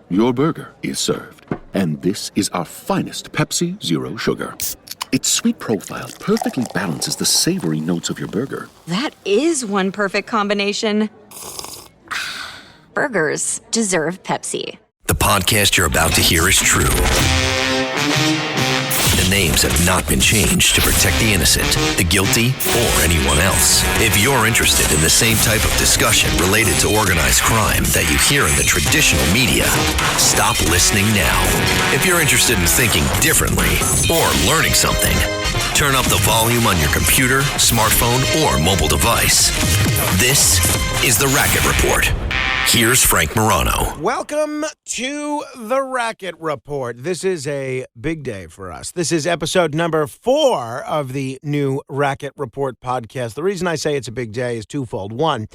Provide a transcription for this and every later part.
Your burger is served. And this is our finest Pepsi Zero Sugar. Its sweet profile perfectly balances the savory notes of your burger. That is one perfect combination. Burgers deserve Pepsi. The podcast you're about to hear is true. The names have not been changed to protect the innocent, the guilty, or anyone else. If you're interested in the same type of discussion related to organized crime that you hear in the traditional media, stop listening now. If you're interested in thinking differently or learning something, turn up the volume on your computer, smartphone, or mobile device. This is the Racket Report. Here's Frank Morano. Welcome to the Racket Report. This is a big day for us. This is episode number 4 of the new Racket Report podcast. The reason I say it's a big day is twofold. One,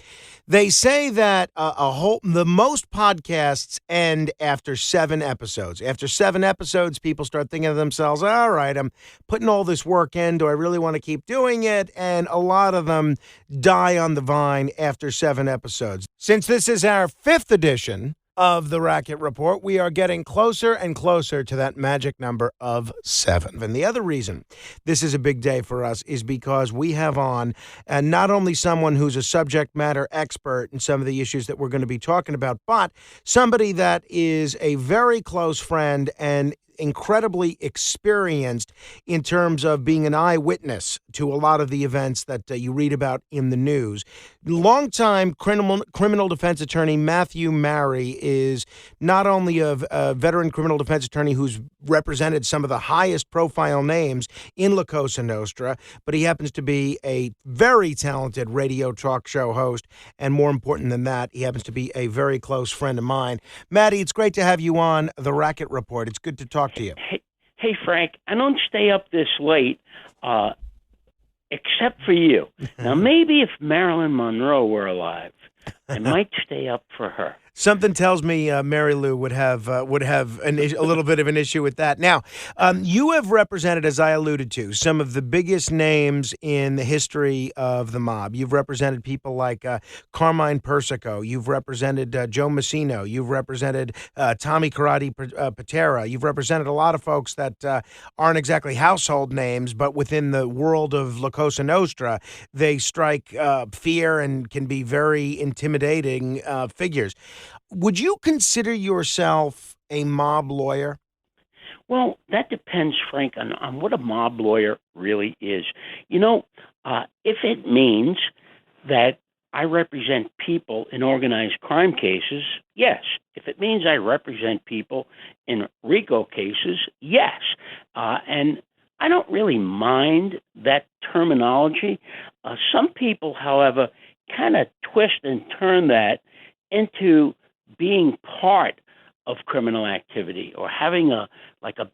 they say that the most podcasts end after 7 episodes. After 7 episodes, people start thinking to themselves, all right, I'm putting all this work in. Do I really want to keep doing it? And a lot of them die on the vine after 7 episodes. Since this is our 5th edition of the Racket Report, we are getting closer and closer to that magic number of 7. And the other reason this is a big day for us is because we have on not only someone who's a subject matter expert in some of the issues that we're going to be talking about, but somebody that is a very close friend and incredibly experienced in terms of being an eyewitness to a lot of the events that you read about in the news. Longtime criminal defense attorney Mathew is not only a veteran criminal defense attorney who's represented some of the highest profile names in La Cosa Nostra, but he happens to be a very talented radio talk show host, and more important than that, he happens to be a very close friend of mine. Matty, it's great to have you on the Racket Report. It's good to talk to you. Hey, Frank, I don't stay up this late, except for you. Now, maybe if Marilyn Monroe were alive, I might stay up for her. Something tells me Mary Lou would have a little bit of an issue with that. Now, you have represented, as I alluded to, some of the biggest names in the history of the mob. You've represented people like Carmine Persico. You've represented Joe Massino. You've represented Tommy Karate Patera. You've represented a lot of folks that aren't exactly household names, but within the world of La Cosa Nostra, they strike fear and can be very intimidating figures. Would you consider yourself a mob lawyer? Well, that depends, Frank, on what a mob lawyer really is. You know, if it means that I represent people in organized crime cases, yes. If it means I represent people in RICO cases, yes. And I don't really mind that terminology. Some people, however, kind of twist and turn that into being part of criminal activity or having a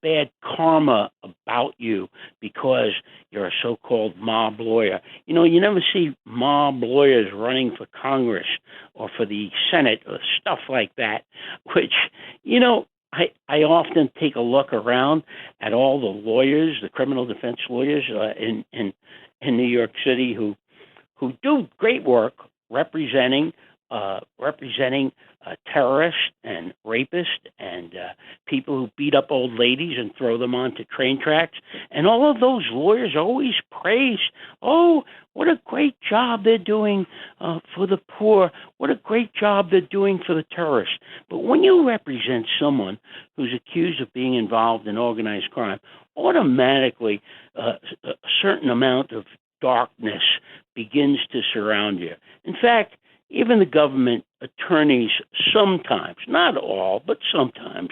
bad karma about you because you're a so-called mob lawyer. You know, you never see mob lawyers running for Congress or for the Senate or stuff like that, which, you know, I often take a look around at all the lawyers, the criminal defense lawyers in New York City who do great work representing terrorists and rapists and people who beat up old ladies and throw them onto train tracks. And all of those lawyers always praise, oh, what a great job they're doing for the poor. What a great job they're doing for the terrorists. But when you represent someone who's accused of being involved in organized crime, automatically a certain amount of darkness begins to surround you. In fact, even the government attorneys sometimes, not all, but sometimes,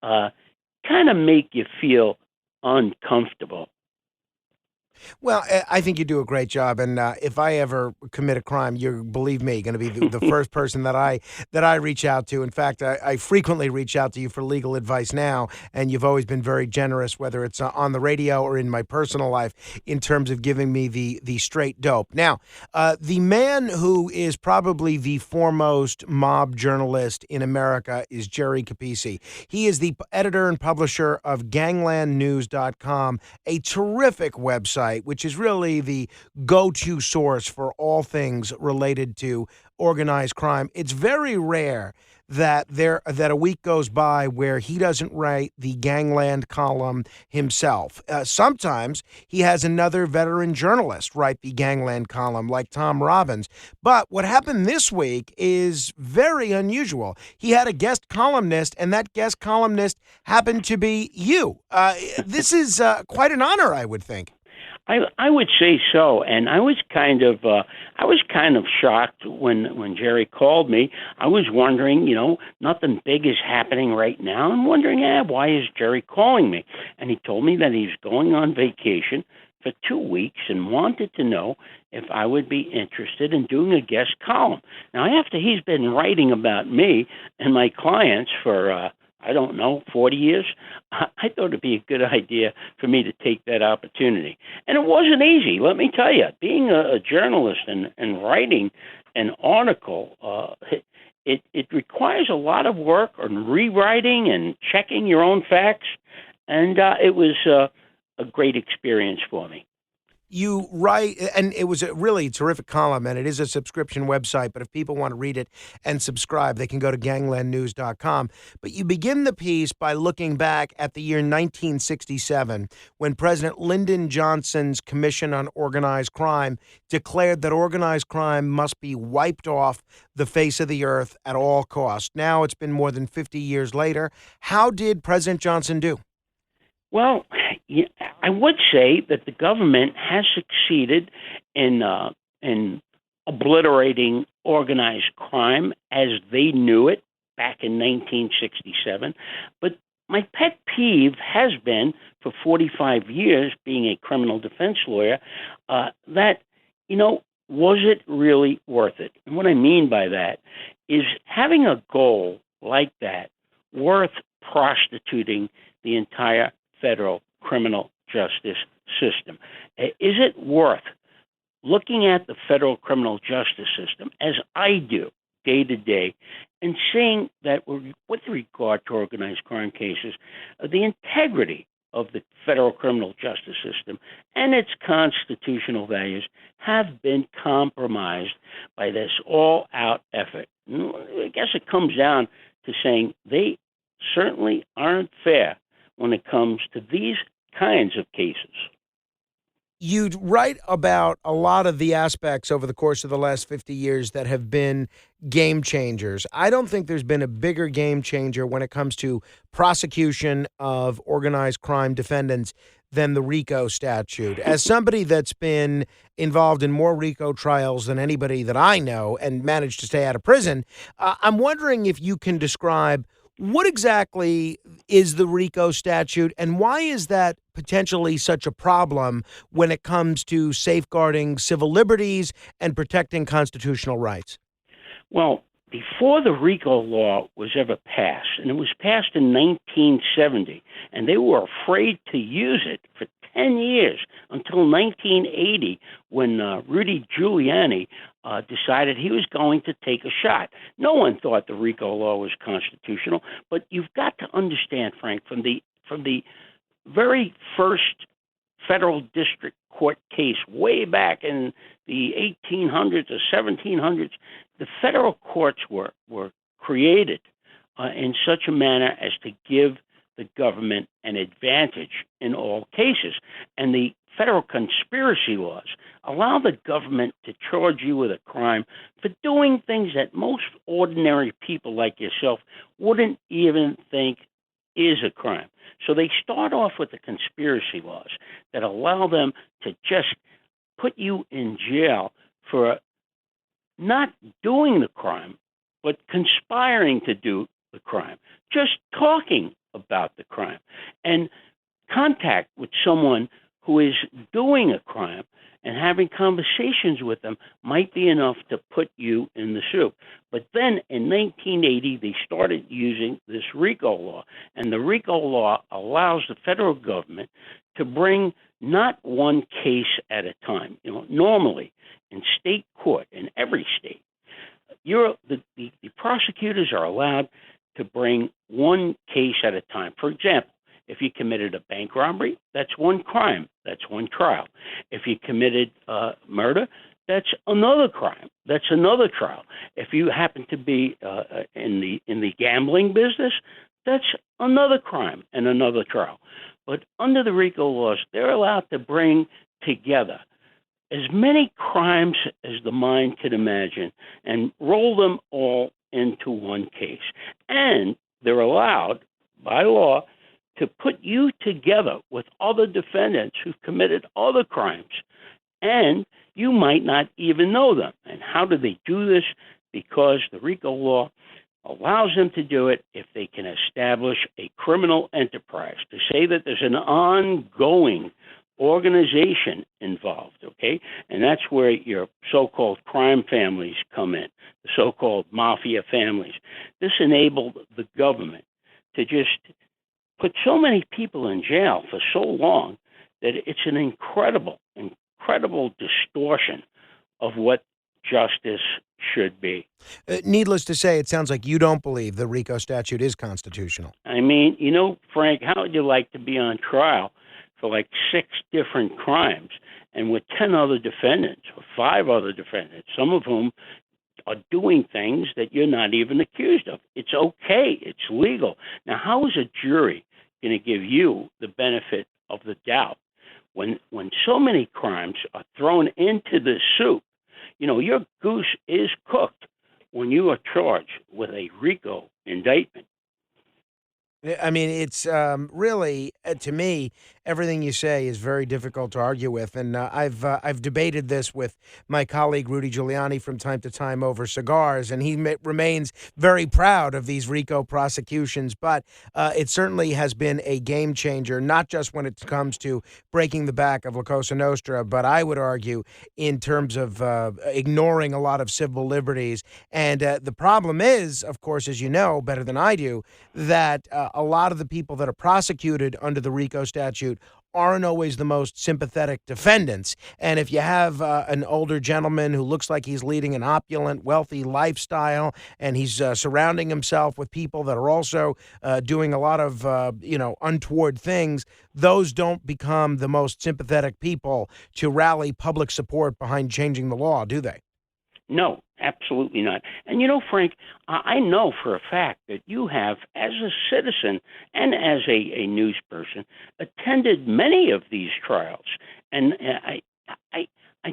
kind of make you feel uncomfortable. Well, I think you do a great job, and if I ever commit a crime, you're, believe me, going to be the first person that I reach out to. In fact, I frequently reach out to you for legal advice now, and you've always been very generous, whether it's on the radio or in my personal life, in terms of giving me the straight dope. Now, the man who is probably the foremost mob journalist in America is Jerry Capisi. He is the editor and publisher of ganglandnews.com, a terrific website, which is really the go-to source for all things related to organized crime. It's very rare that a week goes by where he doesn't write the Gangland column himself. Sometimes he has another veteran journalist write the Gangland column, like Tom Robbins. But what happened this week is very unusual. He had a guest columnist, and that guest columnist happened to be you. This is quite an honor, I would think. I would say so, and I was kind of shocked when Jerry called me. I was wondering, nothing big is happening right now. I'm wondering, why is Jerry calling me? And he told me that he's going on vacation for 2 weeks and wanted to know if I would be interested in doing a guest column. Now, after he's been writing about me and my clients for 40 years, I thought it'd be a good idea for me to take that opportunity. And it wasn't easy, let me tell you. Being a journalist and writing an article, it requires a lot of work on rewriting and checking your own facts. And it was a great experience for me. You write, and it was a really terrific column, and it is a subscription website, but if people want to read it and subscribe, they can go to ganglandnews.com. But you begin the piece by looking back at the year 1967, when President Lyndon Johnson's Commission on Organized Crime declared that organized crime must be wiped off the face of the earth at all costs. Now it's been more than 50 years later. How did President Johnson do? Well, I would say that the government has succeeded in obliterating organized crime as they knew it back in 1967. But my pet peeve has been, for 45 years, being a criminal defense lawyer, that, was it really worth it? And what I mean by that is having a goal like that worth prostituting the entire federal criminal justice system? Is it worth looking at the federal criminal justice system, as I do day to day, and seeing that with regard to organized crime cases, the integrity of the federal criminal justice system and its constitutional values have been compromised by this all-out effort? I guess it comes down to saying they certainly aren't fair when it comes to these kinds of cases. You write about a lot of the aspects over the course of the last 50 years that have been game changers. I don't think there's been a bigger game changer when it comes to prosecution of organized crime defendants than the RICO statute. As somebody that's been involved in more RICO trials than anybody that I know and managed to stay out of prison, I'm wondering if you can describe what exactly is the RICO statute, and why is that potentially such a problem when it comes to safeguarding civil liberties and protecting constitutional rights? Well, before the RICO law was ever passed, and it was passed in 1970, and they were afraid to use it for 10 years until 1980, when Rudy Giuliani decided he was going to take a shot. No one thought the RICO law was constitutional, but you've got to understand, Frank, from the very first federal district court case way back in the 1800s or 1700s, the federal courts were created in such a manner as to give the government an advantage in all cases. And the federal conspiracy laws allow the government to charge you with a crime for doing things that most ordinary people like yourself wouldn't even think is a crime. So they start off with the conspiracy laws that allow them to just put you in jail for not doing the crime, but conspiring to do the crime, just talking about the crime. And contact with someone who is doing a crime and having conversations with them might be enough to put you in the soup. But then in 1980, they started using this RICO law, and the RICO law allows the federal government to bring not one case at a time. Normally in state court, in every state, the prosecutors are allowed to bring one case at a time. For example, if you committed a bank robbery, that's one crime, that's one trial. If you committed murder, that's another crime. That's another trial. If you happen to be in the gambling business, that's another crime and another trial. But under the RICO laws, they're allowed to bring together as many crimes as the mind could imagine and roll them all into one case. And they're allowed, by law, to put you together with other defendants who've committed other crimes. And you might not even know them. And how do they do this? Because the RICO law allows them to do it if they can establish a criminal enterprise, to say that there's an ongoing organization involved, okay? And that's where your so-called crime families come in, the so-called mafia families. This enabled the government to just put so many people in jail for so long that it's an incredible distortion of what justice should be. Needless to say, it sounds like you don't believe the RICO statute is constitutional. I mean, Frank, how would you like to be on trial for like 6 different crimes and with 10 other defendants or 5 other defendants, some of whom are doing things that you're not even accused of? It's okay. It's legal. Now, how is a jury going to give you the benefit of the doubt when so many crimes are thrown into the soup? Your goose is cooked when you are charged with a RICO indictment. I mean, it's really, to me, everything you say is very difficult to argue with. And I've debated this with my colleague Rudy Giuliani from time to time over cigars, and he remains very proud of these RICO prosecutions. But it certainly has been a game changer, not just when it comes to breaking the back of La Cosa Nostra, but I would argue in terms of ignoring a lot of civil liberties. And the problem is, of course, as you know better than I do, that a lot of the people that are prosecuted under the RICO statute aren't always the most sympathetic defendants. And if you have an older gentleman who looks like he's leading an opulent, wealthy lifestyle, and he's surrounding himself with people that are also doing a lot of, untoward things, those don't become the most sympathetic people to rally public support behind changing the law, do they? No, absolutely not. And Frank, I know for a fact that you have, as a citizen and as a news person, attended many of these trials. And I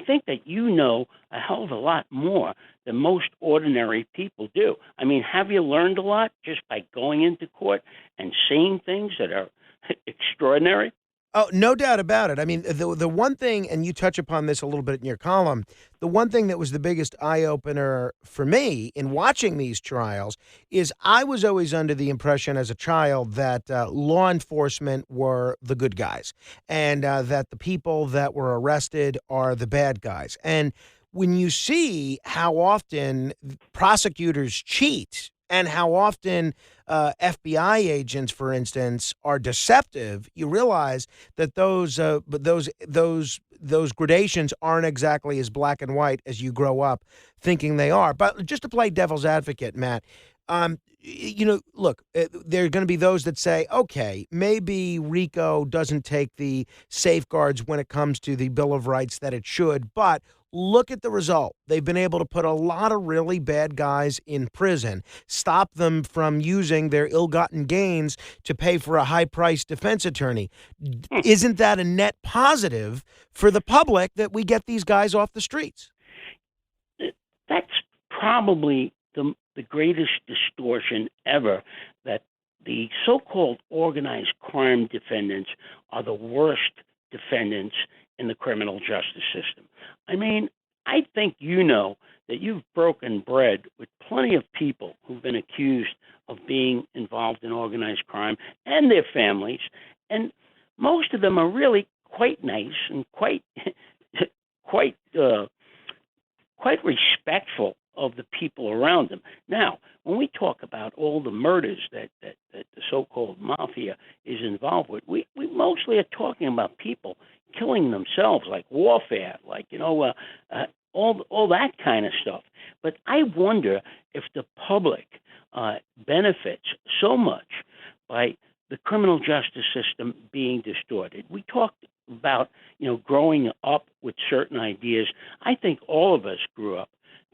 think that you know a hell of a lot more than most ordinary people do. I mean, have you learned a lot just by going into court and seeing things that are extraordinary? Oh, no doubt about it. I mean, the one thing, and you touch upon this a little bit in your column, the one thing that was the biggest eye-opener for me in watching these trials is I was always under the impression as a child that law enforcement were the good guys and that the people that were arrested are the bad guys. And when you see how often prosecutors cheat and how often FBI agents, for instance, are deceptive, you realize that those gradations aren't exactly as black and white as you grow up thinking they are. But just to play devil's advocate, Matt, look, there are going to be those that say, okay, maybe RICO doesn't take the safeguards when it comes to the Bill of Rights that it should, but look at the result. They've been able to put a lot of really bad guys in prison, stop them from using their ill-gotten gains to pay for a high-priced defense attorney. Isn't that a net positive for the public that we get these guys off the streets? That's probably the greatest distortion ever, that the so-called organized crime defendants are the worst defendants in the criminal justice system. I mean, I think that you've broken bread with plenty of people who've been accused of being involved in organized crime and their families, and most of them are really quite nice and quite respectful of the people around them. Now, when we talk about all the murders that the so-called mafia is involved with, we mostly are talking about people killing themselves, like warfare, like all that kind of stuff. But I wonder if the public benefits so much by the criminal justice system being distorted. We talked about, growing up with certain ideas. I think all of us grew up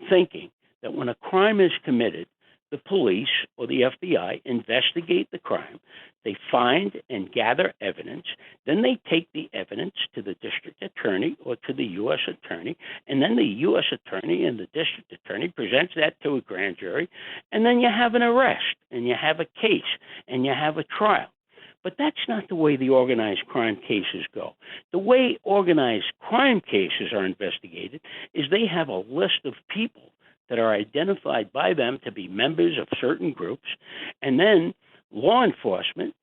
thinking that when a crime is committed, the police or the FBI investigate the crime, they find and gather evidence, then they take the evidence to the district attorney or to the U.S. attorney, and then the U.S. attorney and the district attorney presents that to a grand jury, and then you have an arrest, and you have a case, and you have a trial. But that's not the way the organized crime cases go. The way organized crime cases are investigated is they have a list of people that are identified by them to be members of certain groups, and then law enforcement,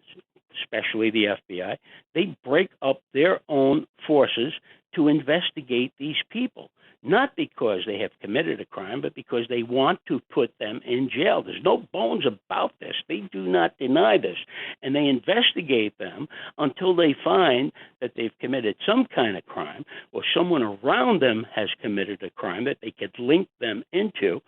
especially the FBI, they break up their own forces to investigate these people, not because they have committed a crime, but because they want to put them in jail. There's no bones about this. They do not deny this. And they investigate them until they find that they've committed some kind of crime or someone around them has committed a crime that they could link them into.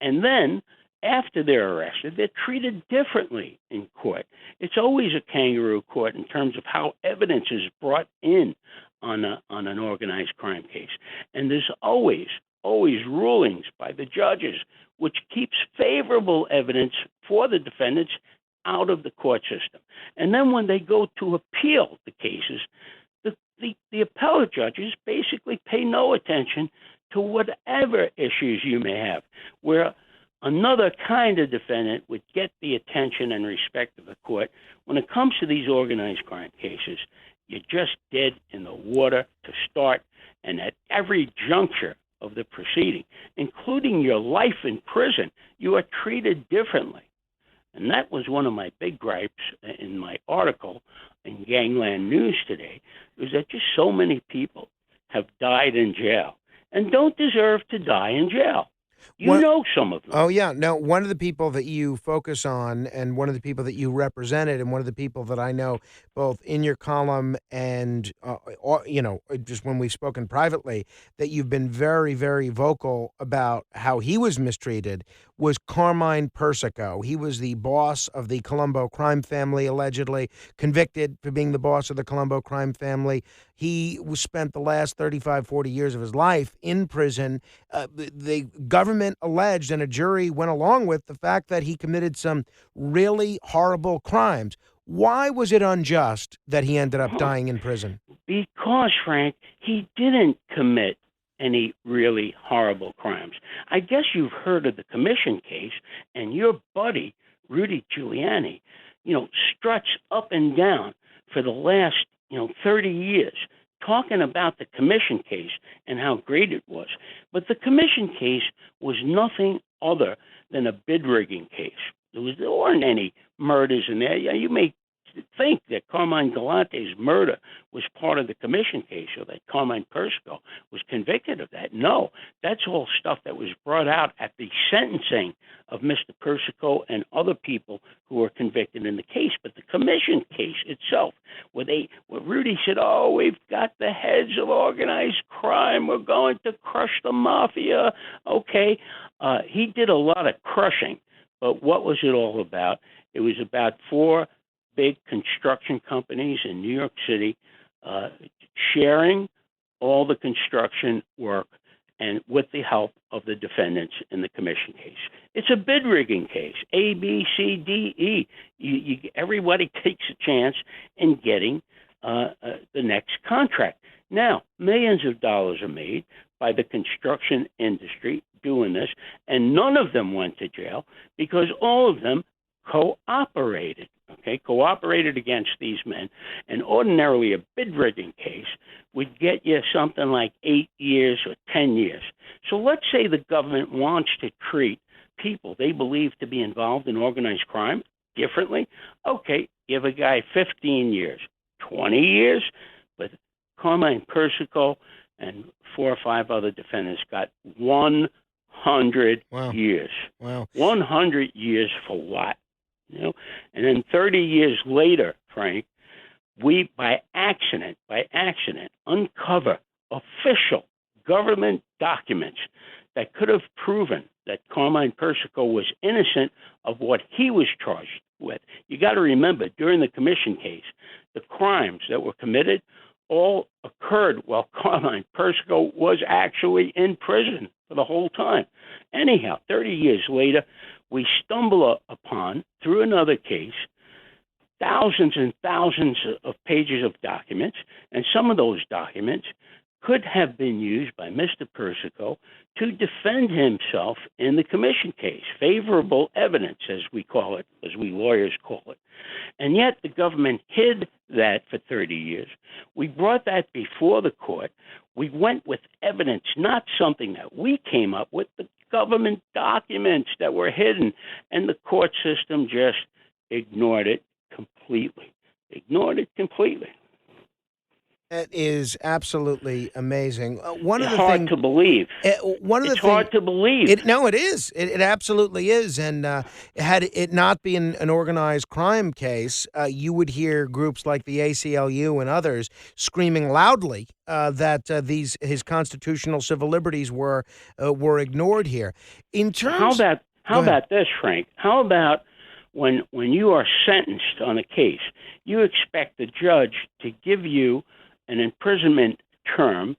And then after they're arrested, they're treated differently in court. It's always a kangaroo court in terms of how evidence is brought in on an organized crime case. And there's always rulings by the judges which keeps favorable evidence for the defendants out of the court system. And then when they go to appeal the cases, the appellate judges basically pay no attention to whatever issues you may have, where another kind of defendant would get the attention and respect of the court. When it comes to these organized crime cases, you're just dead in the water to start, and at every juncture of the proceeding, including your life in prison, you are treated differently. And that was one of my big gripes in my article in Gangland News today, was that just so many people have died in jail and don't deserve to die in jail. You know some of them. Oh, yeah. No, one of the people that you focus on and one of the people that you represented and one of the people that I know both in your column and, just when we've spoken privately, that you've been very, very vocal about how he was mistreated was Carmine Persico. He was the boss of the Colombo crime family, allegedly convicted for being the boss of the Colombo crime family. He spent the last 35, 40 years of his life in prison. The government alleged, and a jury went along with, the fact that he committed some really horrible crimes. Why was it unjust that he ended up dying in prison? Because, Frank, he didn't commit any really horrible crimes. I guess you've heard of the commission case, and your buddy, Rudy Giuliani, struts up and down for the last, 30 years, talking about the commission case and how great it was. But the commission case was nothing other than a bid rigging case. There weren't any murders in there. You may think that Carmine Galante's murder was part of the commission case, or that Carmine Persico was convicted of that. No, that's all stuff that was brought out at the sentencing of Mr. Persico and other people who were convicted in the case. But the commission case itself, where Rudy said, "Oh, we've got the heads of organized crime. We're going to crush the mafia." Okay, he did a lot of crushing, but what was it all about? It was about four big construction companies in New York City sharing all the construction work, and with the help of the defendants in the commission case. It's a bid rigging case, A, B, C, D, E. Everybody takes a chance in getting the next contract. Now, millions of dollars are made by the construction industry doing this, and none of them went to jail because all of them cooperated against these men. And ordinarily, a bid rigging case would get you something like 8 years or 10 years. So let's say the government wants to treat people they believe to be involved in organized crime differently. Okay, give a guy 15 years, 20 years, but Carmine Persico and 4 or 5 other defendants got 100 years. Wow. 100 years for what? And then 30 years later, Frank, we by accident uncover official government documents that could have proven that Carmine Persico was innocent of what he was charged with. You got to remember, during the commission case, the crimes that were committed all occurred while Carmine Persico was actually in prison for the whole time. Anyhow, 30 years later, we stumble upon, through another case, thousands and thousands of pages of documents, and some of those documents could have been used by Mr. Persico to defend himself in the commission case. Favorable evidence, as we call it, as we lawyers call it. And yet the government hid that for 30 years. We brought that before the court. We went with evidence, not something that we came up with, the government documents that were hidden, and the court system just ignored it completely. Ignored it completely. That is absolutely amazing. One It's of the hard things to believe. It's hard to believe. It is. It absolutely is. And had it not been an organized crime case, you would hear groups like the ACLU and others screaming loudly that his constitutional civil liberties were ignored here. In terms, how about this, Frank? How about when you are sentenced on a case, you expect the judge to give you an imprisonment term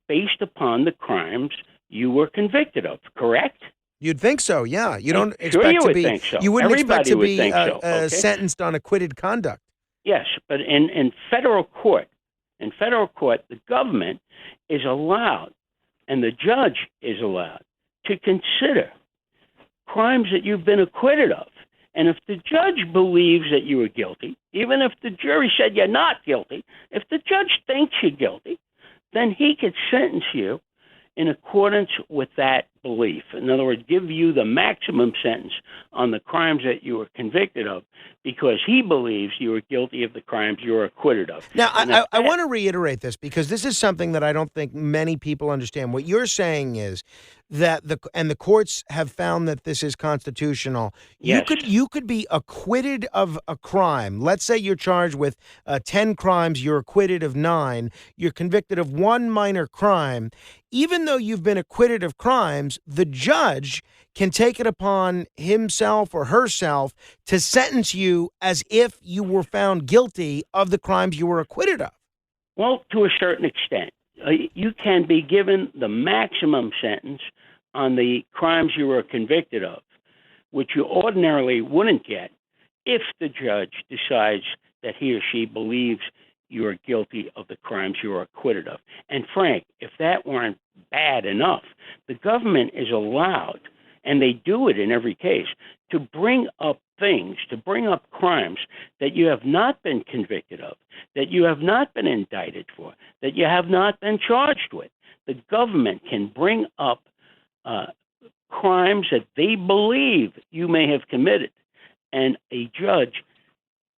based upon the crimes you were convicted of, correct? You'd think so, yeah. You don't Sure expect you to would be. think so. You wouldn't expect Everybody to would be think so, okay? sentenced on acquitted conduct. Yes, but in federal court, the government is allowed, and the judge is allowed, to consider crimes that you've been acquitted of. And if the judge believes that you were guilty, even if the jury said you're not guilty, if the judge thinks you're guilty, then he could sentence you in accordance with that belief. In other words, give you the maximum sentence on the crimes that you were convicted of because he believes you were guilty of the crimes you were acquitted of. Now, I want to reiterate this because this is something that I don't think many people understand. What you're saying is that the courts have found that this is constitutional. Yes. You could be acquitted of a crime. Let's say you're charged with 10 crimes, you're acquitted of 9, you're convicted of one minor crime. Even though you've been acquitted of crimes, the judge can take it upon himself or herself to sentence you as if you were found guilty of the crimes you were acquitted of. Well, to a certain extent. You can be given the maximum sentence on the crimes you were convicted of, which you ordinarily wouldn't get if the judge decides that he or she believes you are guilty of the crimes you are acquitted of. And Frank, if that weren't bad enough, the government is allowed, and they do it in every case, to bring up things, to bring up crimes that you have not been convicted of, that you have not been indicted for, that you have not been charged with. The government can bring up crimes that they believe you may have committed, and a judge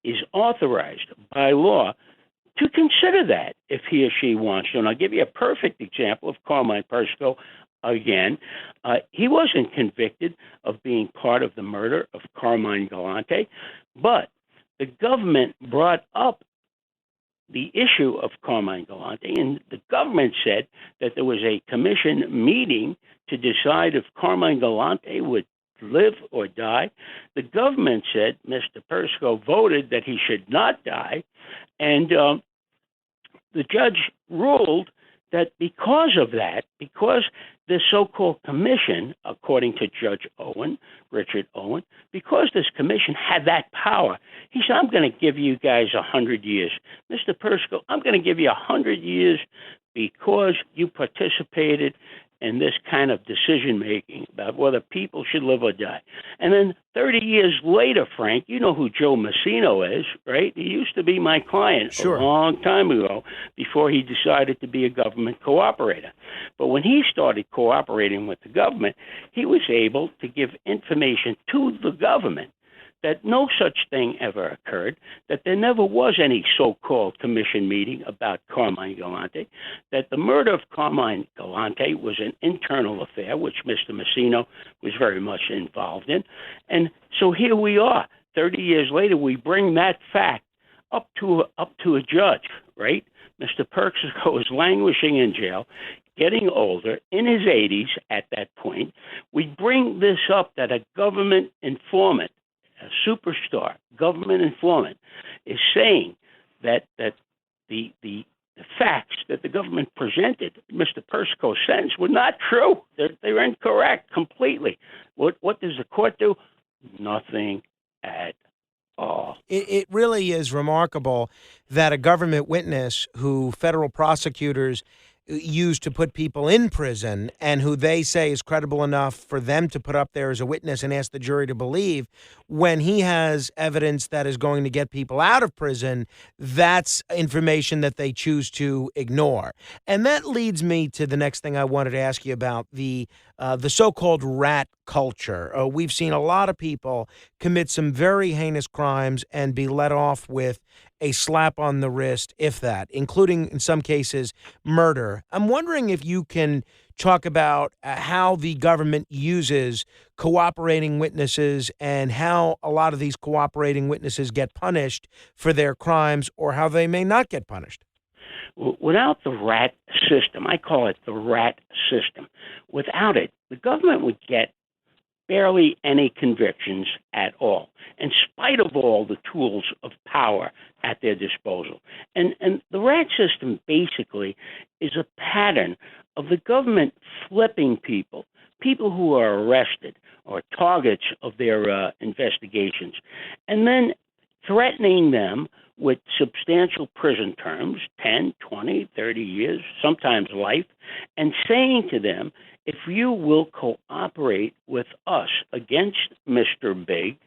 is authorized by law to consider that if he or she wants to. And I'll give you a perfect example of Carmine Persico again. He wasn't convicted of being part of the murder of Carmine Galante, but the government brought up the issue of Carmine Galante, and the government said that there was a commission meeting to decide if Carmine Galante would live or die. The government said Mr. Persico voted that he should not die, and the judge ruled that because of that, because this so-called commission, according to Judge Owen, Richard Owen, because this commission had that power, he said, I'm going to give you guys 100 years. Mr. Persico, I'm going to give you 100 years because you participated in this kind of decision-making about whether people should live or die. And then 30 years later, Frank, you know who Joe Massino is, right? He used to be my client a long time ago before he decided to be a government cooperator. But when he started cooperating with the government, he was able to give information to the government that no such thing ever occurred, that there never was any so-called commission meeting about Carmine Galante, that the murder of Carmine Galante was an internal affair, which Mr. Massino was very much involved in. And so here we are, 30 years later, we bring that fact up to a judge, right? Mr. Persico is languishing in jail, getting older, in his 80s at that point. We bring this up that a government informant, a superstar government informant, is saying that the facts that the government presented, Mr. Persico's sentence, were not true. They're incorrect completely. What does the court do? Nothing at all. It really is remarkable that a government witness who federal prosecutors used to put people in prison and who they say is credible enough for them to put up there as a witness and ask the jury to believe, when he has evidence that is going to get people out of prison, that's information that they choose to ignore. And that leads me to the next thing I wanted to ask you about, the so-called rat culture. We've seen a lot of people commit some very heinous crimes and be let off with a slap on the wrist, if that, including in some cases murder. I'm wondering if you can talk about how the government uses cooperating witnesses and how a lot of these cooperating witnesses get punished for their crimes, or how they may not get punished. Without the rat system, I call it the rat system, without it, the government would get barely any convictions at all, in spite of all the tools of power at their disposal. And the rat system basically is a pattern of the government flipping people who are arrested or targets of their investigations, and then threatening them with substantial prison terms, 10, 20, 30 years, sometimes life, and saying to them, if you will cooperate with us against Mr. Big,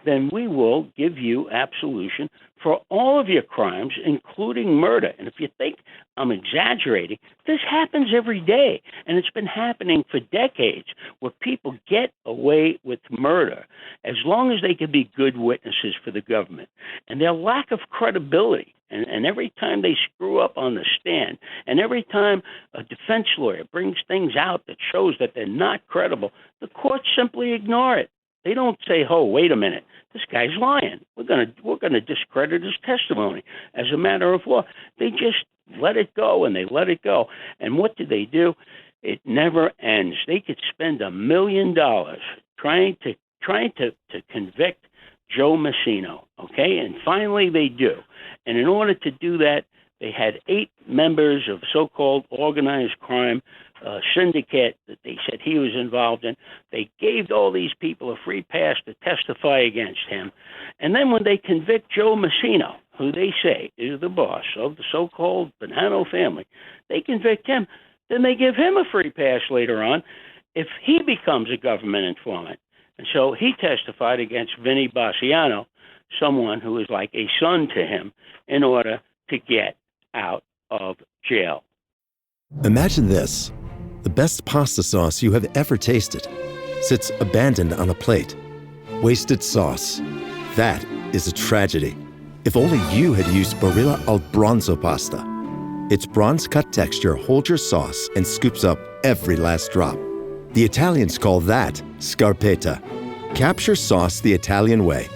then we will give you absolution for all of your crimes, including murder. And if you think I'm exaggerating, this happens every day, and it's been happening for decades, where people get away with murder as long as they can be good witnesses for the government. And their lack of credibility, and every time they screw up on the stand, and every time a defense lawyer brings things out that shows that they're not credible, the courts simply ignore it. They don't say, "Oh, wait a minute, this guy's lying. We're gonna discredit his testimony." As a matter of law, they just let it go, and they let it go. And what do? It never ends. They could spend $1 million trying to convict Joe Massino, okay? And finally they do. And in order to do that, they had 8 members of so-called organized crime syndicate that they said he was involved in. They gave all these people a free pass to testify against him. And then when they convict Joe Massino, who they say is the boss of the so-called Bonanno family, they convict him. Then they give him a free pass later on if he becomes a government informant. And so he testified against Vinny Bassiano, someone who is like a son to him, in order to get out of jail. Imagine this. The best pasta sauce you have ever tasted sits abandoned on a plate. Wasted sauce. That is a tragedy. If only you had used Barilla al Bronzo pasta. Its bronze-cut texture holds your sauce and scoops up every last drop. The Italians call that scarpetta. Capture sauce the Italian way.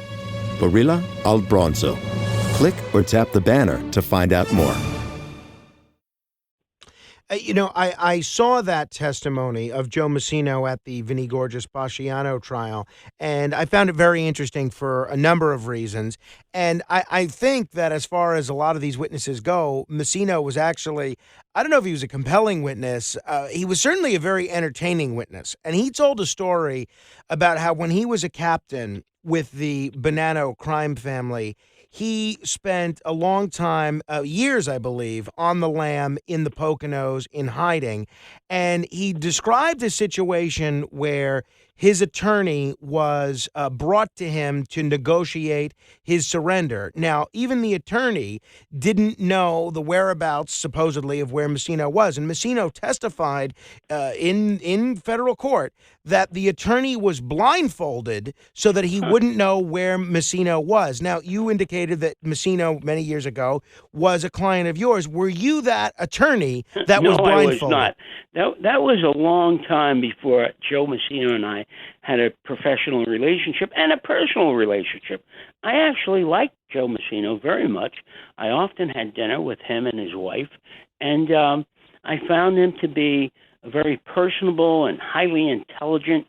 Barilla al Bronzo. Click or tap the banner to find out more. I saw that testimony of Joe Massino at the Vinnie Gorgeous Bassiano trial, and I found it very interesting for a number of reasons. And I think that as far as a lot of these witnesses go, Massino was actually, I don't know if he was a compelling witness. He was certainly a very entertaining witness. And he told a story about how when he was a captain with the Bonanno crime family, he spent a long time, years, I believe, on the lam in the Poconos in hiding. And he described a situation where his attorney was brought to him to negotiate his surrender. Now, even the attorney didn't know the whereabouts, supposedly, of where Massino was. And Massino testified in federal court that the attorney was blindfolded so that he wouldn't know where Massino was. Now, you indicated that Massino, many years ago, was a client of yours. Were you that attorney that was blindfolded? No, I was not. That was a long time before Joe Massino and I had a professional relationship and a personal relationship. I actually liked Joe Massino very much. I often had dinner with him and his wife, and I found him to be a very personable and highly intelligent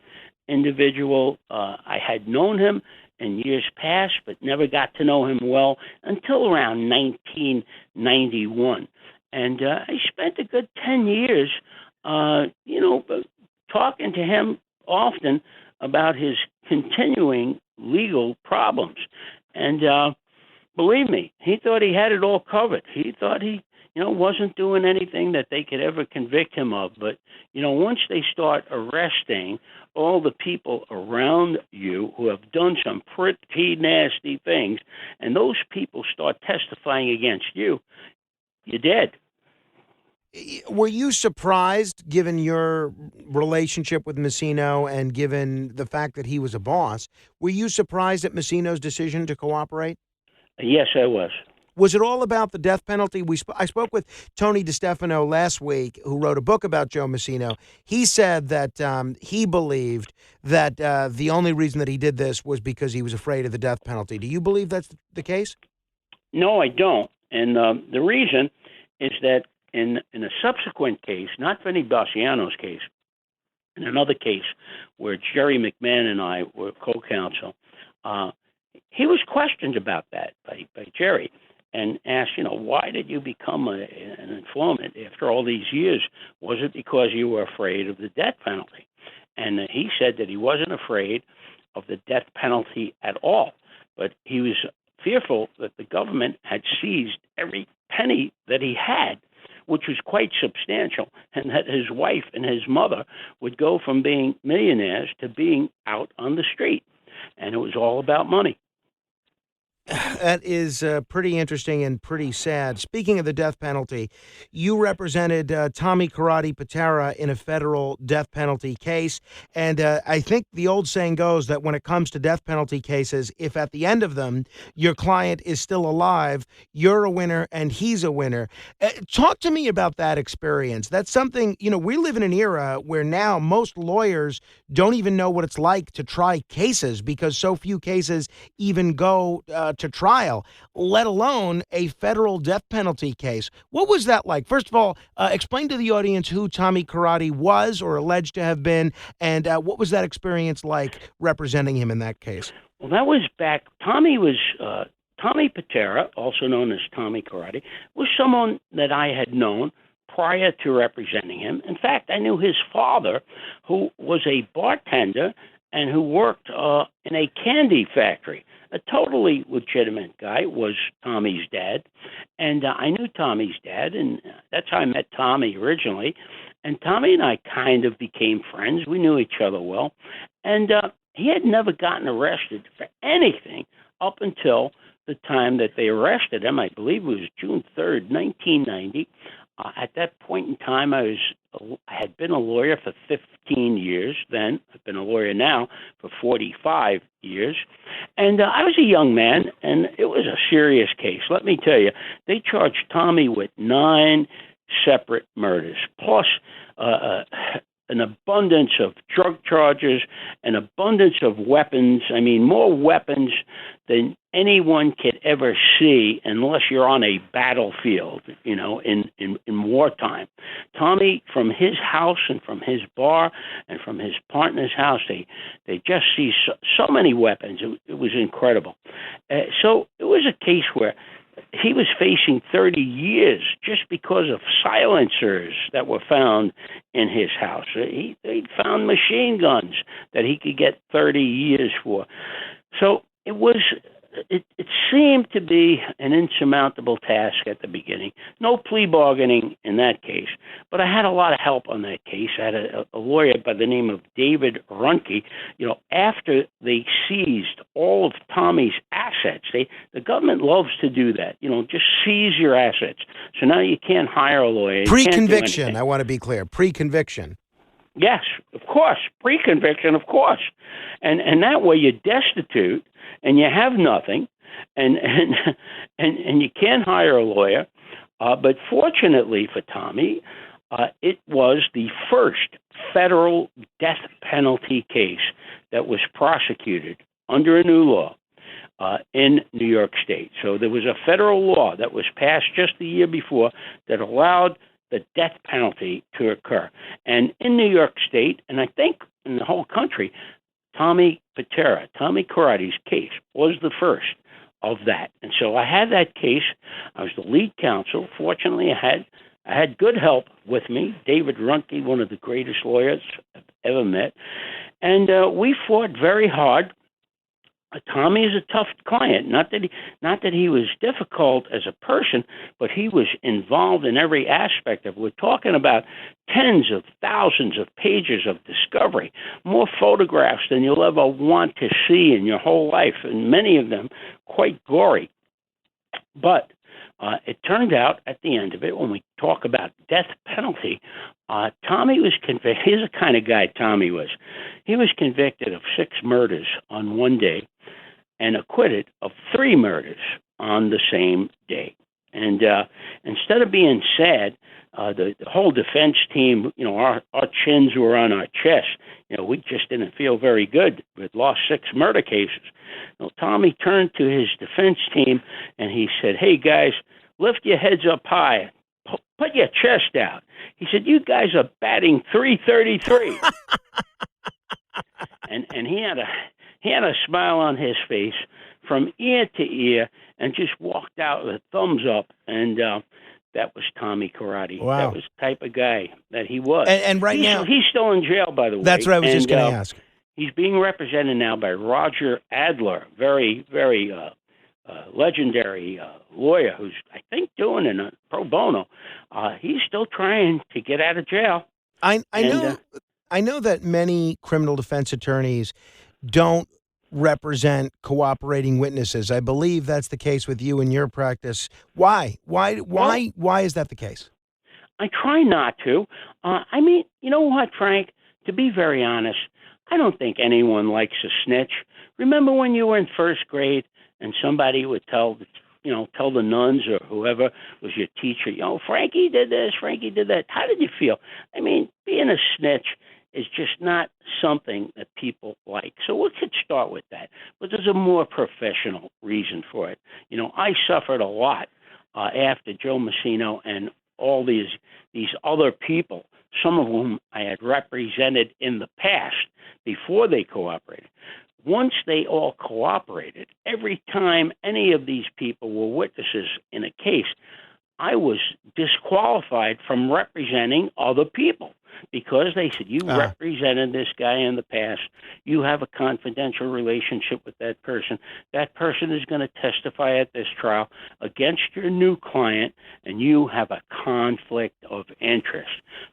individual. I had known him and years passed, but never got to know him well until around 1991. And I spent a good 10 years, talking to him often about his continuing legal problems. And believe me, he thought he had it all covered. He thought he, wasn't doing anything that they could ever convict him of. But, once they start arresting all the people around you who have done some pretty nasty things, and those people start testifying against you, you're dead. Were you surprised, given your relationship with Messino and given the fact that he was a boss, were you surprised at Messino's decision to cooperate? Yes, I was. Was it all about the death penalty? I spoke with Tony DiStefano last week, who wrote a book about Joe Messino. He said that he believed that the only reason that he did this was because he was afraid of the death penalty. Do you believe that's the case? No, I don't. And the reason is that in a subsequent case, not Vinny Bassiano's case, in another case where Jerry McMahon and I were co-counsel, he was questioned about that by Jerry and asked, why did you become an informant after all these years? Was it because you were afraid of the death penalty? And he said that he wasn't afraid of the death penalty at all, but he was fearful that the government had seized every penny that he had, which was quite substantial, and that his wife and his mother would go from being millionaires to being out on the street. And it was all about money. That is pretty interesting and pretty sad. Speaking of the death penalty, you represented Tommy Karate Patera in a federal death penalty case. And I think the old saying goes that when it comes to death penalty cases, if at the end of them your client is still alive, you're a winner and he's a winner. Talk to me about that experience. That's something, we live in an era where now most lawyers don't even know what it's like to try cases because so few cases even go to trial, let alone a federal death penalty case. What was that like? First of all, explain to the audience who Tommy Karate was or alleged to have been, and what was that experience like representing him in that case? Well, that was back. Tommy Patera, also known as Tommy Karate, was someone that I had known prior to representing him. In fact, I knew his father, who was a bartender and who worked in a candy factory. A totally legitimate guy was Tommy's dad. And I knew Tommy's dad, and that's how I met Tommy originally. And Tommy and I kind of became friends. We knew each other well. And he had never gotten arrested for anything up until the time that they arrested him. I believe it was June 3rd, 1990. At that point in time, I had been a lawyer for 15 years then. I've been a lawyer now for 45 years. And I was a young man, and it was a serious case. Let me tell you, they charged Tommy with 9 separate murders, plus an abundance of drug charges, an abundance of weapons. I mean, more weapons than anyone could ever see unless you're on a battlefield, in wartime. Tommy, from his house and from his bar and from his partner's house, they just see so many weapons. It was incredible. So it was a case where he was facing 30 years just because of silencers that were found in his house. They found machine guns that he could get 30 years for. So it seemed to be an insurmountable task at the beginning. No plea bargaining in that case, but I had a lot of help on that case. I had a lawyer by the name of David Runke. After they seized all of Tommy's assets, the government loves to do that. Just seize your assets. So now you can't hire a lawyer. Pre-conviction, I want to be clear. Pre-conviction. Yes, of course. Pre-conviction, of course. And that way you're destitute and you have nothing and you can't hire a lawyer. But fortunately for Tommy, it was the first federal death penalty case that was prosecuted under a new law in New York State. So there was a federal law that was passed just the year before that allowed the death penalty to occur. And in New York State, and I think in the whole country, Tommy Karate's case was the first of that. And so I had that case. I was the lead counsel. Fortunately, I had good help with me, David Runke, one of the greatest lawyers I've ever met. And we fought very hard. Tommy is a tough client. Not that he was difficult as a person, but he was involved in every aspect of it. We're talking about tens of thousands of pages of discovery, more photographs than you'll ever want to see in your whole life, and many of them quite gory. But it turned out at the end of it, when we talk about death penalty, Tommy was convicted. Here's the kind of guy Tommy was. He was convicted of 6 murders on one day and acquitted of 3 murders on the same day. And instead of being sad, the whole defense team, our chins were on our chests. We just didn't feel very good. We'd lost 6 murder cases. Tommy turned to his defense team and he said, "Hey guys, lift your heads up high. Put your chest out." He said, "You guys are batting .333." and he had a smile on his face from ear to ear and just walked out with a thumbs up. And that was Tommy Karate. Wow. That was the type of guy that he was. And right now, he's still in jail, by the way. That's what I was just going to ask. He's being represented now by Roger Adler, very, very legendary lawyer who's, I think, doing it pro bono. He's still trying to get out of jail. I know that many criminal defense attorneys don't represent cooperating witnesses. I believe that's the case with you in your practice. Why? Why is that the case? I try not to. I mean, you know what, Frank? To be very honest, I don't think anyone likes a snitch. Remember when you were in first grade and somebody would tell the nuns or whoever was your teacher, Frankie did this, Frankie did that. How did you feel? I mean, being a snitch is just not something that people like. So we could start with that. But there's a more professional reason for it. I suffered a lot after Joe Massino and all these other people, some of whom I had represented in the past before they cooperated. Once they all cooperated, every time any of these people were witnesses in a case, I was disqualified from representing other people because they said, you represented this guy in the past. You have a confidential relationship with that person. That person is going to testify at this trial against your new client, and you have a conflict of interest.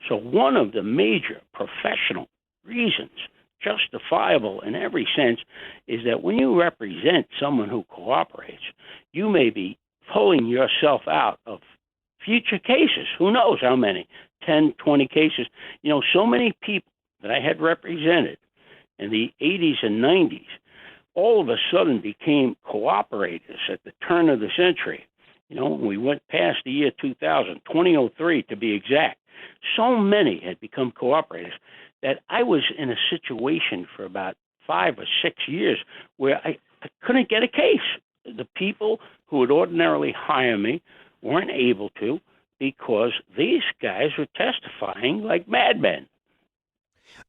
So one of the major professional reasons, justifiable in every sense, is that when you represent someone who cooperates, you may be pulling yourself out of future cases. Who knows how many? 10, 20 cases. So many people that I had represented in the 80s and 90s all of a sudden became cooperators at the turn of the century. When we went past the year 2003 to be exact. So many had become cooperators that I was in a situation for about 5 or 6 years where I couldn't get a case. The people who would ordinarily hire me weren't able to because these guys were testifying like madmen.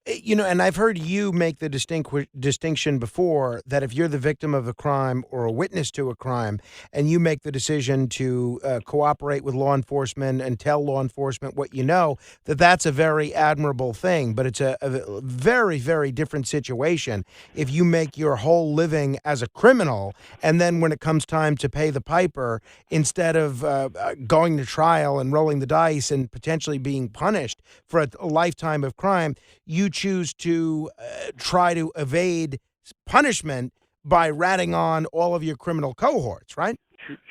And I've heard you make the distinction before that if you're the victim of a crime or a witness to a crime and you make the decision to cooperate with law enforcement and tell law enforcement what you know, that's a very admirable thing. But it's a very, very different situation if you make your whole living as a criminal and then when it comes time to pay the piper, instead of going to trial and rolling the dice and potentially being punished for a lifetime of crime, you choose to try to evade punishment by ratting on all of your criminal cohorts, right?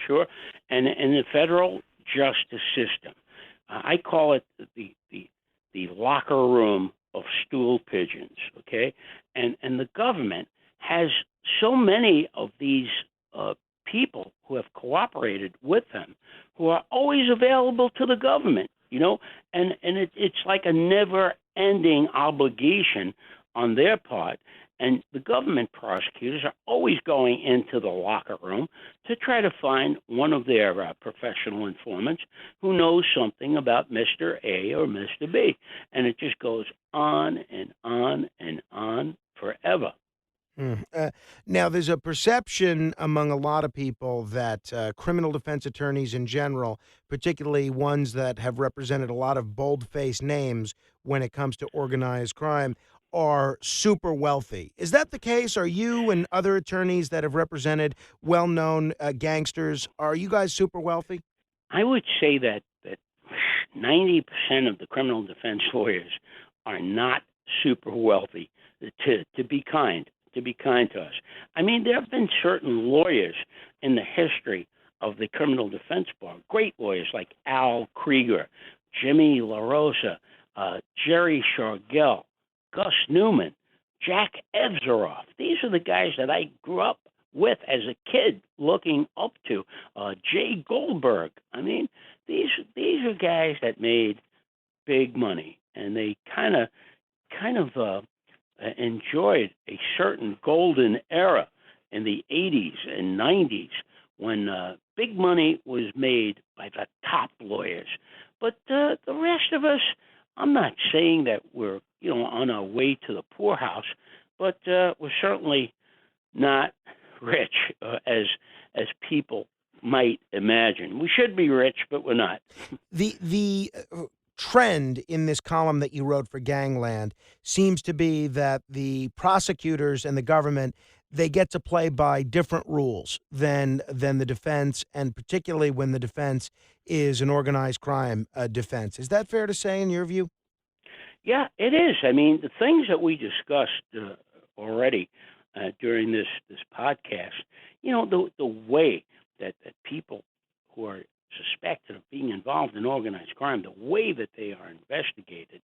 Sure. And the federal justice system, I call it the locker room of stool pigeons, okay? And the government has so many of these people who have cooperated with them who are always available to the government, and it's like a never-ending obligation on their part. And the government prosecutors are always going into the locker room to try to find one of their professional informants who knows something about Mr. A or Mr. B. And it just goes on and on and on forever. Now, there's a perception among a lot of people that criminal defense attorneys in general, particularly ones that have represented a lot of bold-faced names when it comes to organized crime, are super wealthy. Is that the case? Are you and other attorneys that have represented well-known gangsters, are you guys super wealthy? I would say that 90% of the criminal defense lawyers are not super wealthy. To be kind, to be kind to us. I mean, there have been certain lawyers in the history of the criminal defense bar, great lawyers like Al Krieger, Jimmy LaRosa, Jerry Shargell, Gus Newman, Jack Evzeroff. These are the guys that I grew up with as a kid, looking up to. Jay Goldberg. I mean, these are guys that made big money, and they kind of enjoyed a certain golden era in the 80s and 90s when big money was made by the top lawyers. But the rest of us, I'm not saying that we're on our way to the poorhouse, but we're certainly not rich as people might imagine. We should be rich, but we're not. The trend in this column that you wrote for Gangland seems to be that the prosecutors and the government, they get to play by different rules than the defense, and particularly when the defense is an organized crime defense. Is that fair to say in your view? Yeah, it is. I mean, the things that we discussed already during this podcast, the way that people who are suspected of being involved in organized crime, the way that they are investigated,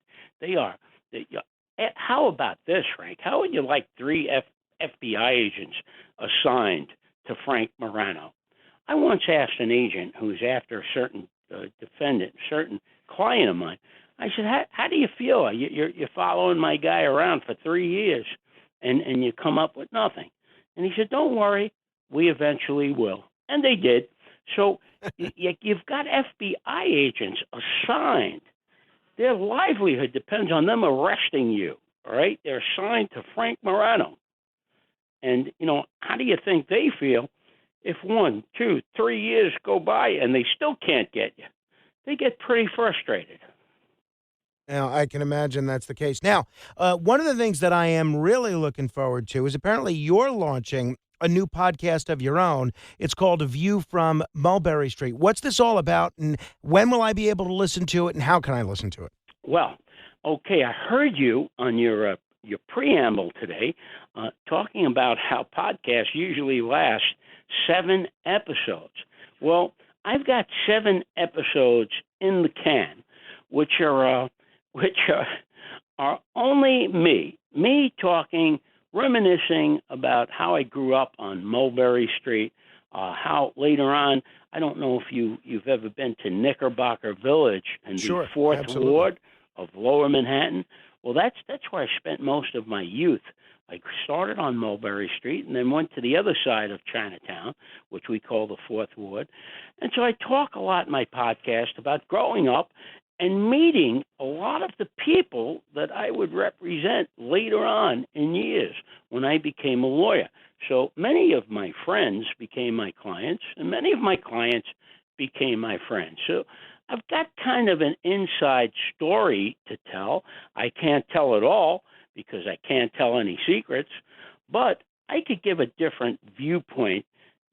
how about this, Frank? How would you like 3 FBI agents assigned to Frank Morano? I once asked an agent who was after a certain defendant, certain client of mine, I said, how do you feel? You're following my guy around for 3 years, and you come up with nothing. And he said, don't worry, we eventually will. And they did. So you've got FBI agents assigned. Their livelihood depends on them arresting you, all right? They're assigned to Frank Morano. And, how do you think they feel if 1, 2, 3 years go by and they still can't get you? They get pretty frustrated. Now, I can imagine that's the case. Now, one of the things that I am really looking forward to is apparently you're launching a new podcast of your own. It's called A View from Mulberry Street. What's this all about, and when will I be able to listen to it, and how can I listen to it? Well, okay, I heard you on your preamble today talking about how podcasts usually last 7 episodes. Well, I've got 7 episodes in the can, which are only me talking, reminiscing about how I grew up on Mulberry Street, how later on, I don't know if you've ever been to Knickerbocker Village in the 4th Ward of Lower Manhattan. Well, that's where I spent most of my youth. I started on Mulberry Street and then went to the other side of Chinatown, which we call the 4th Ward. And so I talk a lot in my podcast about growing up and meeting a lot of the people that I would represent later on in years when I became a lawyer. So many of my friends became my clients, and many of my clients became my friends. So I've got kind of an inside story to tell. I can't tell it all because I can't tell any secrets, but I could give a different viewpoint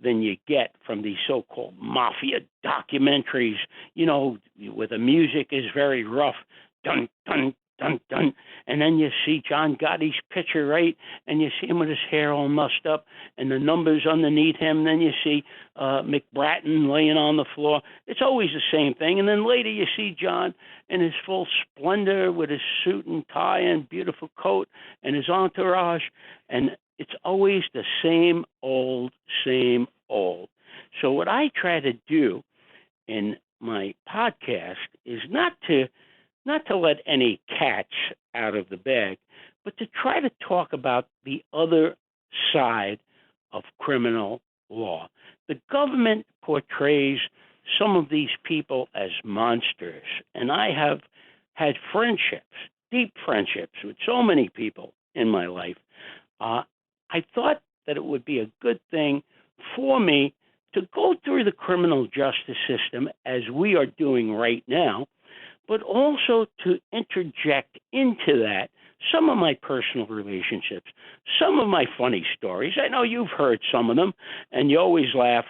than you get from these so-called mafia documentaries, where the music is very rough, dun, dun, dun, dun, and then you see John Gotti's picture, right, and you see him with his hair all mussed up, and the numbers underneath him, then you see McBratton laying on the floor. It's always the same thing, and then later you see John in his full splendor with his suit and tie and beautiful coat and his entourage, and it's always the same old, same old. So what I try to do in my podcast is not to let any cats out of the bag, but to try to talk about the other side of criminal law. The government portrays some of these people as monsters, and I have had friendships, deep friendships with so many people in my life. I thought that it would be a good thing for me to go through the criminal justice system as we are doing right now, but also to interject into that some of my personal relationships, some of my funny stories. I know you've heard some of them, and you always laugh.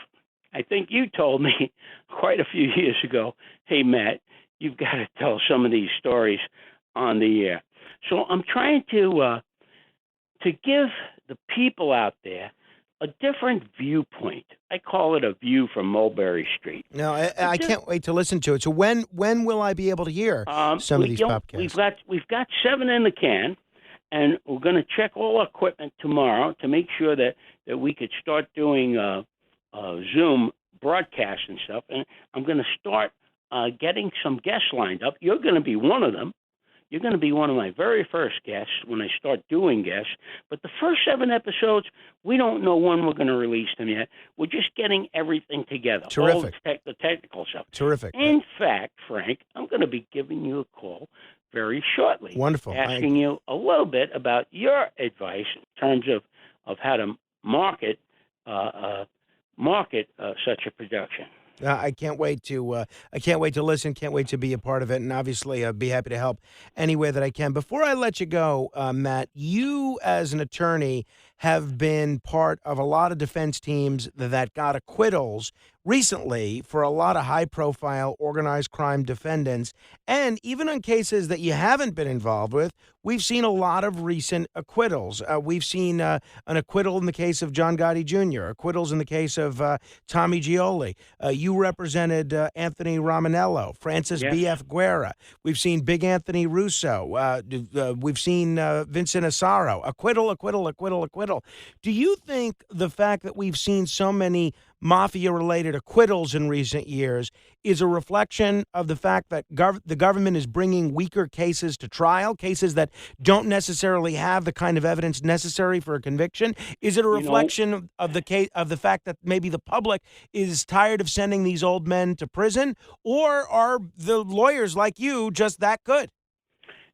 I think you told me quite a few years ago, hey, Matt, you've got to tell some of these stories on the air. So I'm trying to give the people out there a different viewpoint. I call it a view from Mulberry Street. No, I can't wait to listen to it. So when will I be able to hear some of these podcasts? We've got 7 in the can, and we're going to check all our equipment tomorrow to make sure that we could start doing Zoom broadcasts and stuff. And I'm going to start getting some guests lined up. You're going to be one of them. You're going to be one of my very first guests when I start doing guests. But the first 7 episodes, we don't know when we're going to release them yet. We're just getting everything together. Terrific. All the technical stuff. Terrific. In fact, Frank, I'm going to be giving you a call very shortly. Wonderful. Asking you a little bit about your advice in terms of how to market such a production. I can't wait to listen. Can't wait to be a part of it, and obviously, be happy to help any way that I can. Before I let you go, Matt, you as an attorney have been part of a lot of defense teams that got acquittals recently for a lot of high-profile organized crime defendants, and even on cases that you haven't been involved with, we've seen a lot of recent acquittals. We've seen an acquittal in the case of John Gotti Jr., acquittals in the case of Tommy Gioli. You represented Anthony Romanello, Francis Yes. B.F. Guerra. We've seen Big Anthony Russo. We've seen Vincent Asaro. Acquittal. Do you think the fact that we've seen so many mafia-related acquittals in recent years is a reflection of the fact that the government is bringing weaker cases to trial, cases that don't necessarily have the kind of evidence necessary for a conviction? Is it a reflection of the fact that maybe the public is tired of sending these old men to prison, or are the lawyers like you just that good?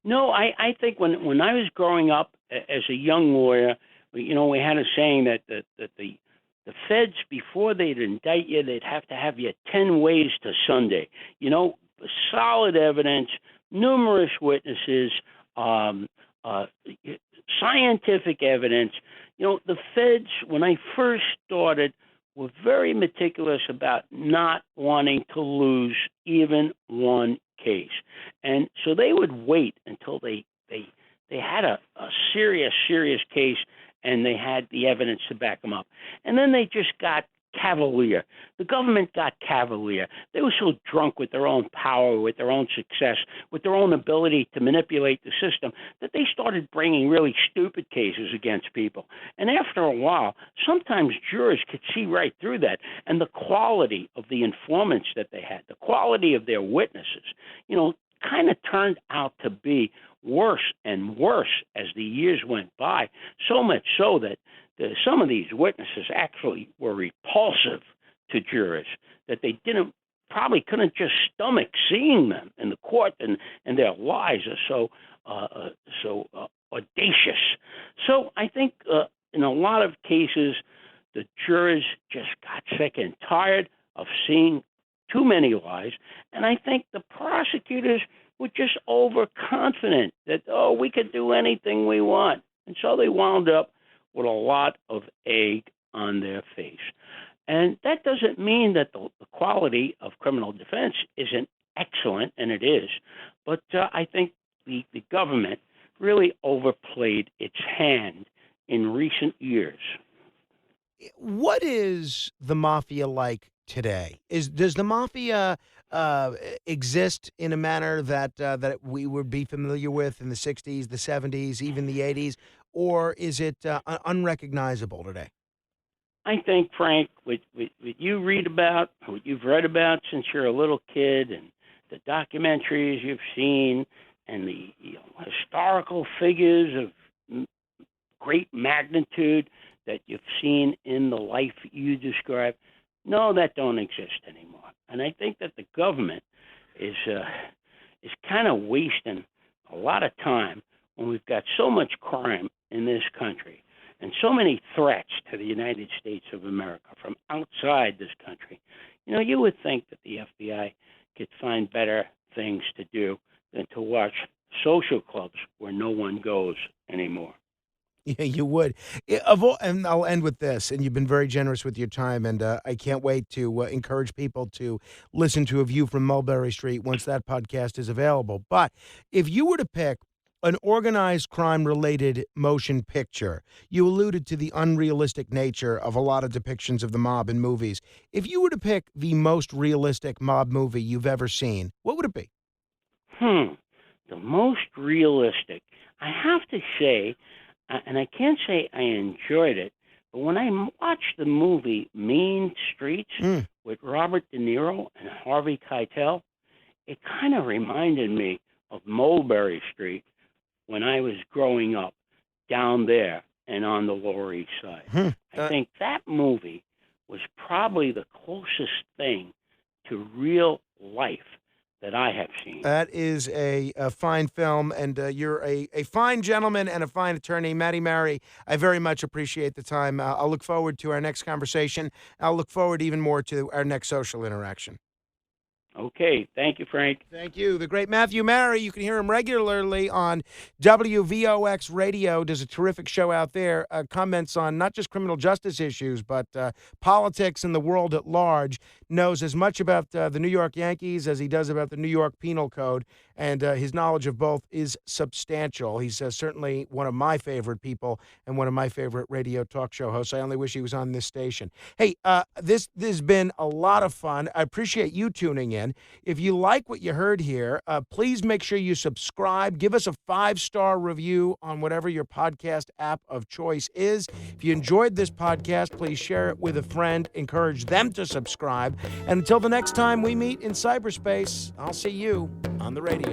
No, I think when I was growing up as a young lawyer, we had a saying that the feds, before they'd indict you, they'd have to have you 10 ways to Sunday. Solid evidence, numerous witnesses, scientific evidence. The feds, when I first started, were very meticulous about not wanting to lose even one case. And so they would wait until they had a serious case and they had the evidence to back them up. And then they just got cavalier. The government got cavalier. They were so drunk with their own power, with their own success, with their own ability to manipulate the system, that they started bringing really stupid cases against people. And after a while, sometimes jurors could see right through that. And the quality of the informants that they had, the quality of their witnesses, kind of turned out to be worse and worse as the years went by, so much so that some of these witnesses actually were repulsive to jurors, that they probably couldn't just stomach seeing them in the court, and their lies are so audacious. So I think in a lot of cases, the jurors just got sick and tired of seeing too many lies, and I think the prosecutors were just overconfident that, we could do anything we want. And so they wound up with a lot of egg on their face. And that doesn't mean that the quality of criminal defense isn't excellent, and it is. But I think the government really overplayed its hand in recent years. What is the mafia like today? Does the mafia exist in a manner that we would be familiar with in the 60s, the 70s, even the 80s, or is it unrecognizable today? I think, Frank, what you read about, what you've read about since you're a little kid, and the documentaries you've seen, and the historical figures of great magnitude that you've seen in the life you describe, no, that don't exist anymore. And I think that the government is kind of wasting a lot of time when we've got so much crime in this country. and so many threats to the United States of America from outside this country, you would think that the FBI could find better things to do than to watch social clubs where no one goes anymore. Yeah, you would. And I'll end with this, and you've been very generous with your time, and I can't wait to encourage people to listen to A View from Mulberry Street once that podcast is available. But if you were to pick an organized crime-related motion picture, you alluded to the unrealistic nature of a lot of depictions of the mob in movies. If you were to pick the most realistic mob movie you've ever seen, what would it be? The most realistic. I have to say, and I can't say I enjoyed it, but when I watched the movie Mean Streets with Robert De Niro and Harvey Keitel, it kind of reminded me of Mulberry Street when I was growing up down there and on the Lower East Side. I think that movie was probably the closest thing to real life that I have seen. That is a fine film, and you're a fine gentleman and a fine attorney. Matty Mary, I very much appreciate the time. I'll look forward to our next conversation. I'll look forward even more to our next social interaction. Okay. Thank you, Frank. Thank you. The great Mathew Mary. You can hear him regularly on WVOX Radio. Does a terrific show out there. Comments on not just criminal justice issues, but politics and the world at large. Knows as much about the New York Yankees as he does about the New York Penal Code. And his knowledge of both is substantial. He's certainly one of my favorite people and one of my favorite radio talk show hosts. I only wish he was on this station. Hey, this has been a lot of fun. I appreciate you tuning in. If you like what you heard here, please make sure you subscribe. Give us a 5-star review on whatever your podcast app of choice is. If you enjoyed this podcast, please share it with a friend. Encourage them to subscribe. And until the next time we meet in cyberspace, I'll see you on the radio.